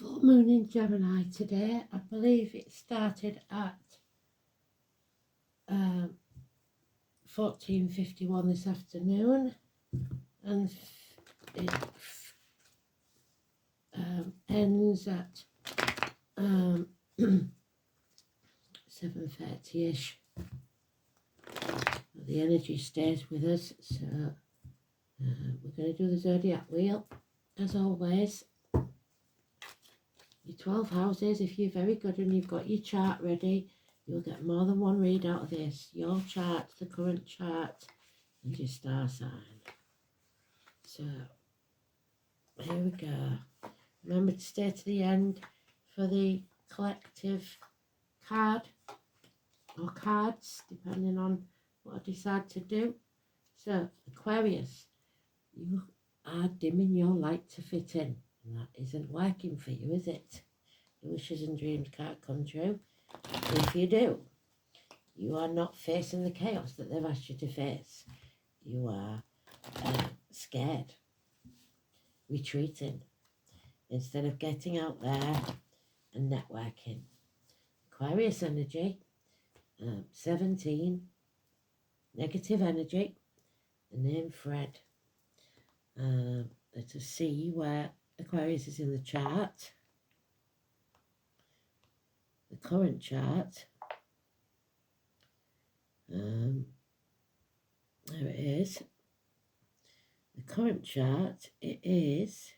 Full moon in Gemini today. I believe it started at 14:51 this afternoon, and it ends at 7:30ish. The energy stays with us, so we're going to do the zodiac wheel as always. Your 12 houses, if you're very good and you've got your chart ready, you'll get more than one read out of this. Your chart, the current chart, and your star sign. So, here we go. Remember to stay to the end for the collective card, or cards, depending on what I decide to do. So, Aquarius, you are dimming your light to fit in. And that isn't working for you, is it? Your wishes and dreams can't come true. If you do, you are not facing the chaos that they've asked you to face. You are scared, retreating, instead of getting out there and networking. Aquarius energy, 17, negative energy, the name Fred. Let us see where Aquarius is in the chart. The current chart. There it is. The current chart, it is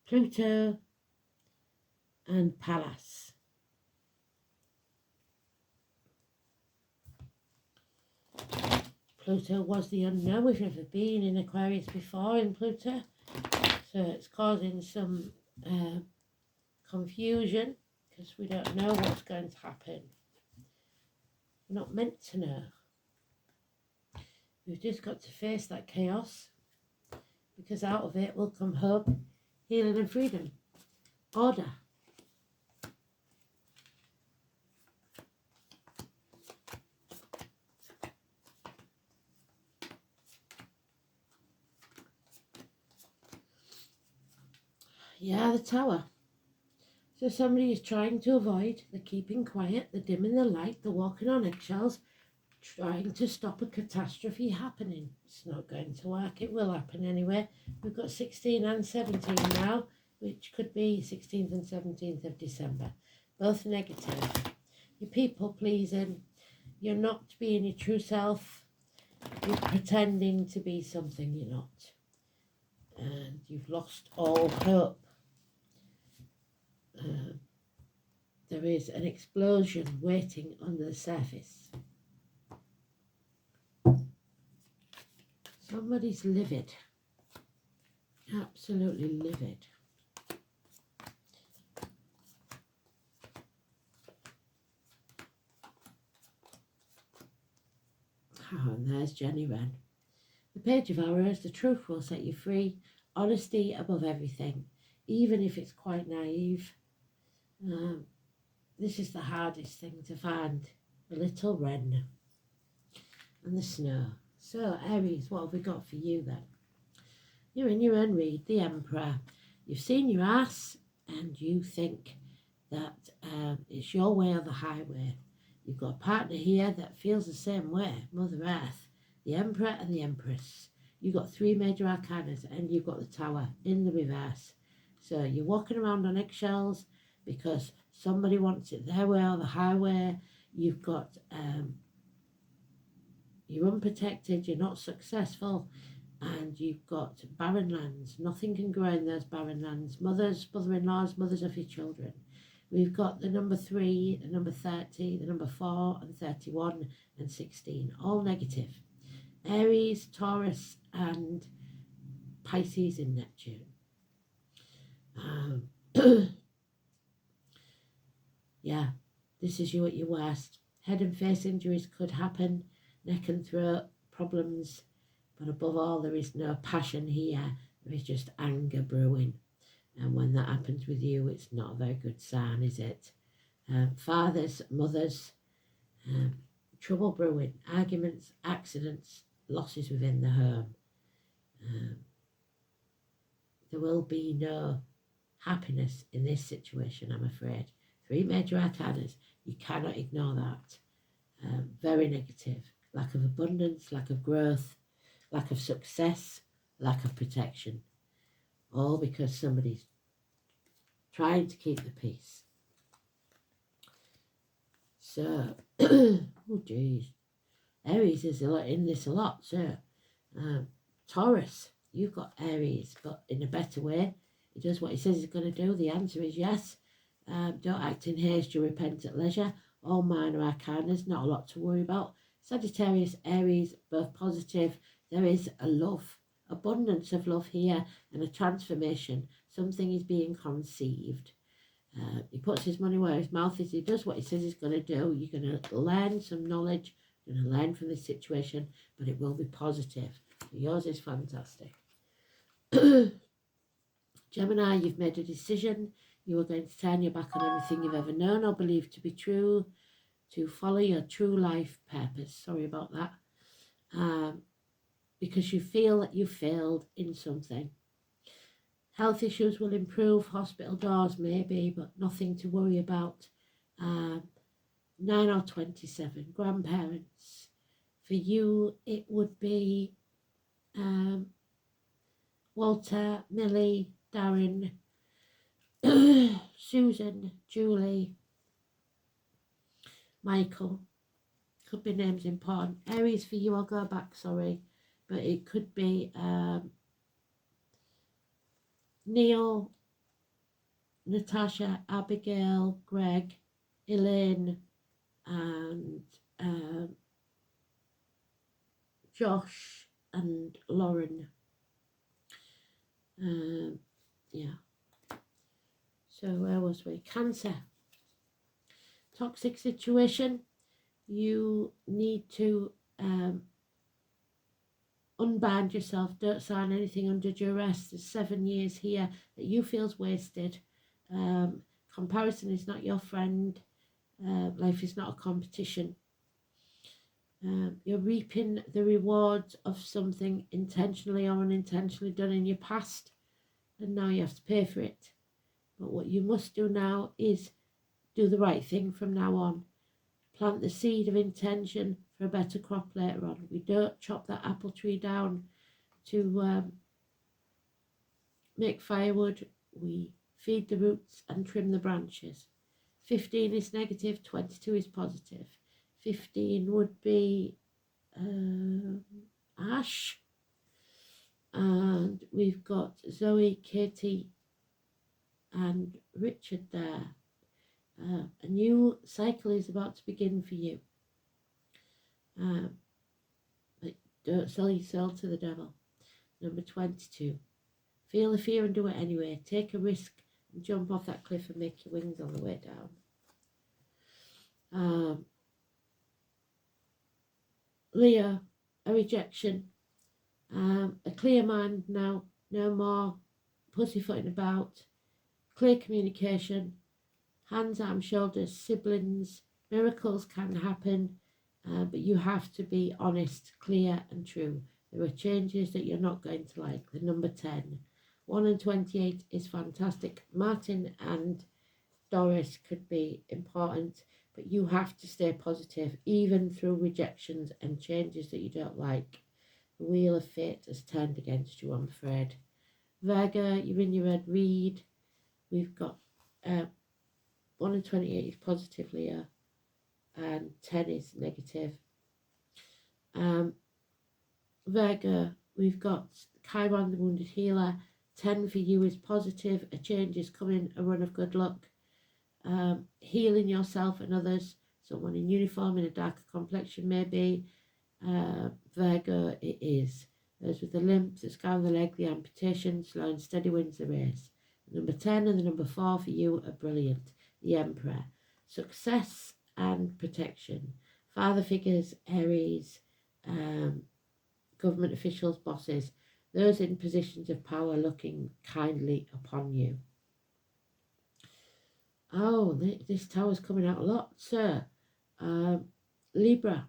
Pluto and Pallas. Pluto was the unknown. We've never been in Aquarius before in Pluto, so it's causing some confusion because we don't know what's going to happen. We're not meant to know. We've just got to face that chaos, because out of it will come hope, healing and freedom. Order. Yeah, the Tower. So somebody is trying to avoid, they're keeping quiet, they're dimming the light, they're walking on eggshells, trying to stop a catastrophe happening. It's not going to work. It will happen anyway. We've got 16 and 17 now, which could be 16th and 17th of December. Both negative. You're people pleasing. You're not being your true self. You're pretending to be something you're not. And you've lost all hope. There is an explosion waiting under the surface. Somebody's livid, absolutely livid. Oh, and there's Jenny Wren. The Page of Arrows, the truth will set you free, honesty above everything, even if it's quite naive. This is the hardest thing to find, the little wren and the snow. So, Aries, what have we got for you then? You're in your own read, the Emperor. You've seen your ass and you think that it's your way or the highway. You've got a partner here that feels the same way, Mother Earth, the Emperor and the Empress. You've got 3 major arcanas and you've got the Tower in the reverse. So you're walking around on eggshells because somebody wants it their way or the highway. You've got... you're unprotected, you're not successful, and you've got barren lands. Nothing can grow in those barren lands. Mothers, mother-in-laws, mothers of your children. We've got the number 3, the number 30, the number 4, and 31, and 16, all negative. Aries, Taurus, and Pisces in Neptune. Yeah, this is you at your worst. Head and face injuries could happen. Neck and throat problems, but above all there is no passion here, there is just anger brewing, and when that happens with you it's not a very good sign, is it? Fathers, mothers, trouble brewing, arguments, accidents, losses within the home. there will be no happiness in this situation, I'm afraid. 3 major arcanas, you cannot ignore that. Very negative. Lack of abundance, lack of growth, lack of success, lack of protection. All because somebody's trying to keep the peace. So, oh geez, Aries is in this a lot. So, Taurus, you've got Aries, but in a better way. He does what he says he's going to do. The answer is yes. Don't act in haste, you repent at leisure. All minor arcanas, not a lot to worry about. Sagittarius, Aries, both positive. There is a love, abundance of love here, and a transformation. Something is being conceived. He puts his money where his mouth is. He does what he says he's going to do. You're going to learn some knowledge. You're going to learn from this situation, but it will be positive. Yours is fantastic. Gemini, you've made a decision. You are going to turn your back on everything you've ever known or believed to be true, to follow your true life purpose. Sorry about that. Because you feel that you failed in something. Health issues will improve, hospital doors maybe, but nothing to worry about. 9 or 27, grandparents. For you, it would be Walter, Millie, Darren, Susan, Julie, Michael. Could be names important. Aries for you, I'll go back, sorry. But it could be Neil, Natasha, Abigail, Greg, Elaine, and Josh and Lauren. Yeah. So where was we? Cancer. Toxic situation. You need to unbind yourself. Don't sign anything under duress. There's 7 years here that you feel's wasted. Comparison is not your friend. Life is not a competition. You're reaping the rewards of something intentionally or unintentionally done in your past, and now you have to pay for it. But what you must do now is do the right thing from now on. Plant the seed of intention for a better crop later on. We don't chop that apple tree down to make firewood. We feed the roots and trim the branches. 15 is negative, 22 is positive. 15 would be Ash. And we've got Zoe, Katie and Richard there. A new cycle is about to begin for you. But don't sell your soul to the devil. Number 22. Feel the fear and do it anyway. Take a risk and jump off that cliff and make your wings on the way down. Leo, a rejection. A clear mind now. No more pussyfooting about. Clear communication. Hands, arms, shoulders, siblings. Miracles can happen. But you have to be honest, clear and true. There are changes that you're not going to like. The number 10. 1 and 28 is fantastic. Martin and Doris could be important, but you have to stay positive, even through rejections and changes that you don't like. The wheel of fate has turned against you, I'm afraid. Virgo, you're in your red read. We've got 1 and 28 is positive, Leo, and 10 is negative. Virgo, we've got Chiron, the wounded healer. 10 for you is positive. A change is coming, a run of good luck. Healing yourself and others. Someone in uniform, in a darker complexion maybe. Virgo, it is. Those with the limp, the scar on the leg, the amputation, slow and steady wins the race. The number 10 and the number 4 for you are brilliant. The Emperor. Success and protection. Father figures, Aries, government officials, bosses, those in positions of power looking kindly upon you. Oh, this tower's coming out a lot, sir. Libra,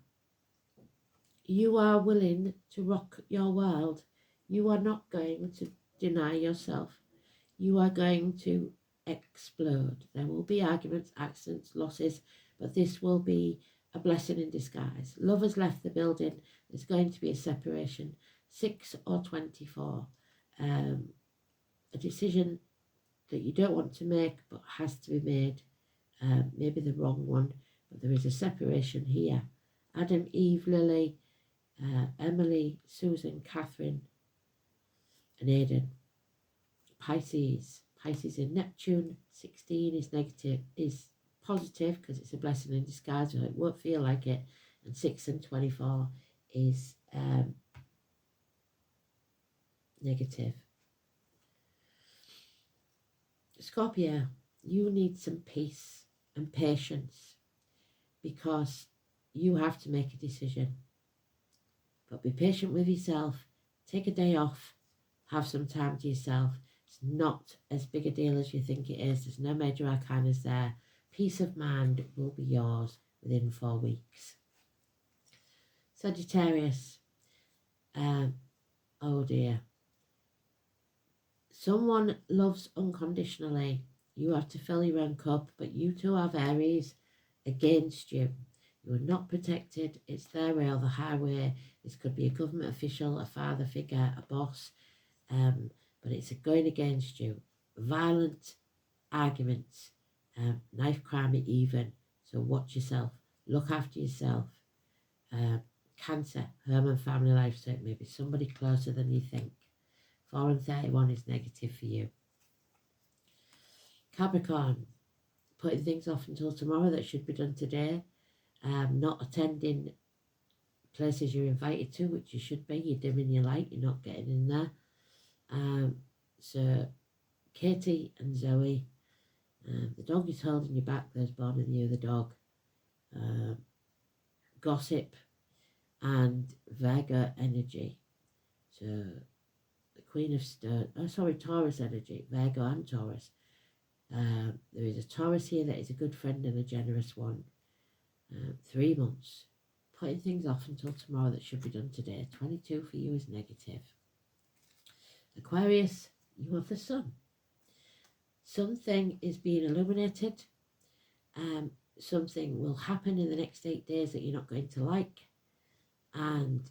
you are willing to rock your world. You are not going to deny yourself. You are going to explode. There will be arguments, accidents, losses, but this will be a blessing in disguise. Love has left the building. There's going to be a separation, 6 or 24. A decision that you don't want to make but has to be made. Maybe the wrong one, but there is a separation here. Adam, Eve, Lily, Emily, Susan, Catherine, and Aidan. Pisces. Pisces in Neptune. 16 is negative, is positive because it's a blessing in disguise, so it won't feel like it. And 6 and 24 is negative. Scorpio, you need some peace and patience because you have to make a decision. But be patient with yourself. Take a day off. Have some time to yourself. It's not as big a deal as you think it is. There's no major arcanas there. Peace of mind will be yours within 4 weeks. Sagittarius. Oh dear. Someone loves unconditionally. You have to fill your own cup, but you too have Aries against you. You are not protected. It's their way or the highway. This could be a government official, a father figure, a boss, but it's going against you. Violent arguments, knife crime even. So watch yourself. Look after yourself. Cancer, home and family life, so it may be somebody closer than you think. 4 and 31 is negative for you. Capricorn, putting things off until tomorrow that should be done today. Not attending places you're invited to, which you should be. You're dimming your light, you're not getting in there. So Katie and Zoe, the dog is holding you back, there's born in you, the dog. Gossip and Virgo energy. So the Queen of Taurus energy, Virgo and Taurus. There is a Taurus here that is a good friend and a generous one. 3 months. Putting things off until tomorrow that should be done today. 22 for you is negative. Aquarius, you have the sun. Something is being illuminated. Something will happen in the next 8 days that you're not going to like. And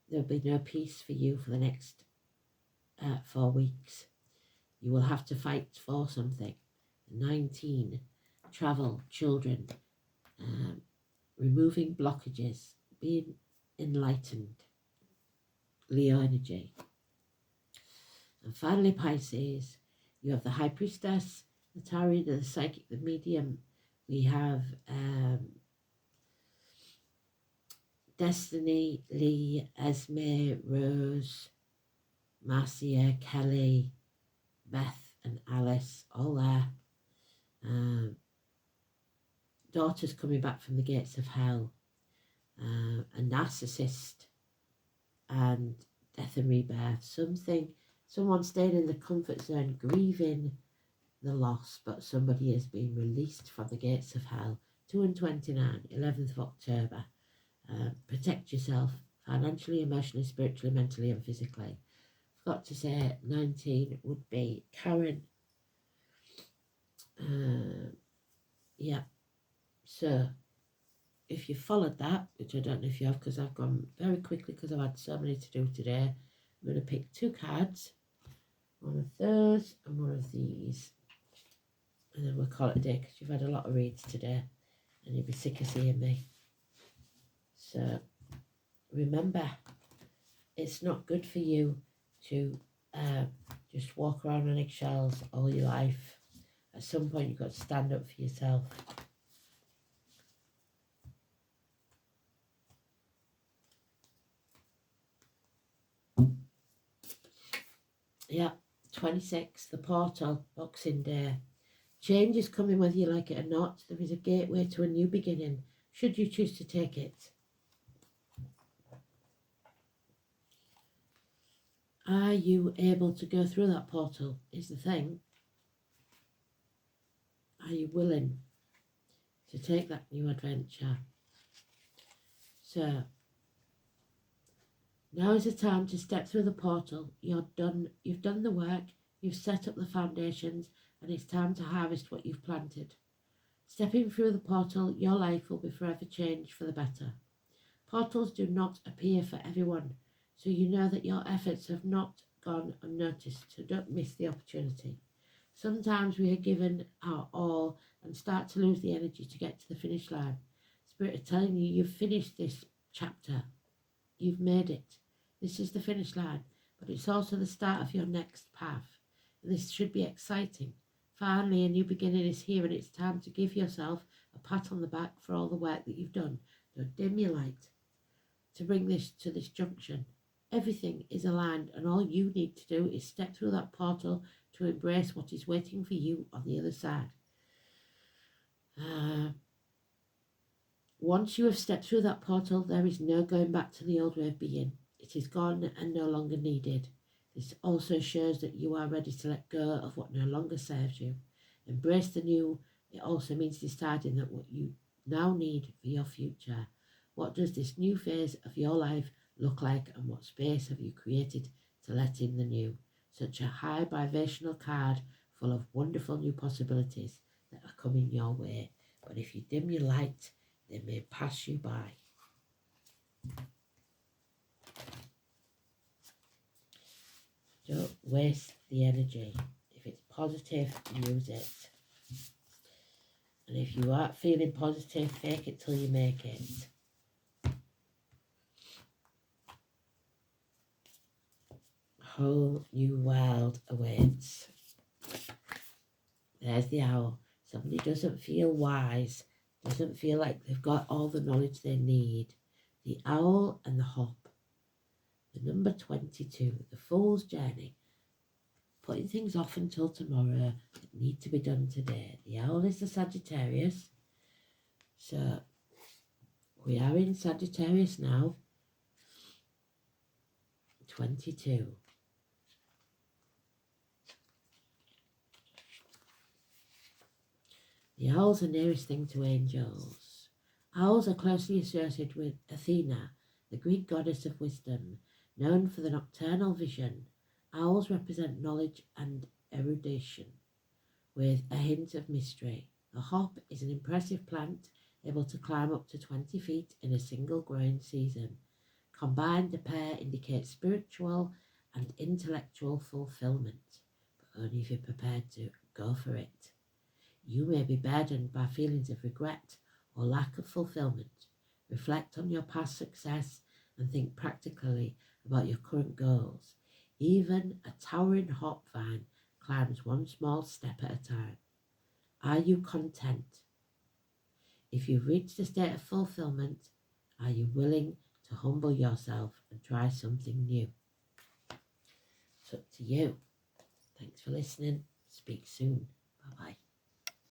there'll be no peace for you for the next 4 weeks. You will have to fight for something. 19, travel, children, removing blockages, being enlightened, Leo energy. And finally, Pisces, you have the High Priestess, the Tarian, the Psychic, the Medium. We have Destiny, Lee, Esme, Rose, Marcia, Kelly, Beth and Alice, all there. Daughters coming back from the gates of hell, a narcissist, and death and rebirth. Someone staying in the comfort zone, grieving the loss, but somebody has been released from the gates of hell. 2 and 29, 11th of October. Protect yourself financially, emotionally, spiritually, mentally, and physically. Forgot to say 19 would be Karen. Yeah. So, if you followed that, which I don't know if you have because I've gone very quickly because I've had so many to do today, I'm going to pick 2 cards, one of those and one of these, and then we'll call it a day because you've had a lot of reads today and you'll be sick of seeing me. So, remember, it's not good for you to just walk around on eggshells all your life. At some point, you've got to stand up for yourself. Yeah, 26, the portal, Boxing Day. Change is coming whether you like it or not. There is a gateway to a new beginning, should you choose to take it. Are you able to go through that portal, is the thing. Are you willing to take that new adventure? So, Now is the time to step through the portal. You've done the work, you've set up the foundations, and it's time to harvest what you've planted. Stepping through the portal, your life will be forever changed for the better. Portals do not appear for everyone, so you know that your efforts have not gone unnoticed, so don't miss the opportunity. Sometimes we are given our all and start to lose the energy to get to the finish line. Spirit are telling you you've finished this chapter. You've made it. This is the finish line, but it's also the start of your next path. And this should be exciting. Finally, a new beginning is here, and it's time to give yourself a pat on the back for all the work that you've done. Don't dim your light to bring this to this junction. Everything is aligned, and all you need to do is step through that portal to embrace what is waiting for you on the other side. Once you have stepped through that portal, there is no going back to the old way of being. It is gone and no longer needed. This also shows that you are ready to let go of what no longer serves you. Embrace the new. It also means deciding that what you now need for your future. What does this new phase of your life look like, and what space have you created to let in the new? Such a high vibrational card full of wonderful new possibilities that are coming your way. But if you dim your light, they may pass you by. Don't waste the energy. If it's positive, use it. And if you aren't feeling positive, fake it till you make it. Whole new world awaits. There's the owl. Somebody doesn't feel wise, doesn't feel like they've got all the knowledge they need. The owl and the hop. The number 22, the fool's journey. Putting things off until tomorrow that need to be done today. The owl is the Sagittarius. So we are in Sagittarius now. 22. The owls are nearest thing to angels. Owls are closely associated with Athena, the Greek goddess of wisdom, known for the nocturnal vision. Owls represent knowledge and erudition, with a hint of mystery. The hop is an impressive plant, able to climb up to 20 feet in a single growing season. Combined, the pair indicate spiritual and intellectual fulfillment, but only if you're prepared to go for it. You may be burdened by feelings of regret or lack of fulfillment. Reflect on your past success and think practically about your current goals. Even a towering hop vine climbs one small step at a time. Are you content? If you've reached a state of fulfillment, are you willing to humble yourself and try something new? It's up to you. Thanks for listening. Speak soon. Bye-bye.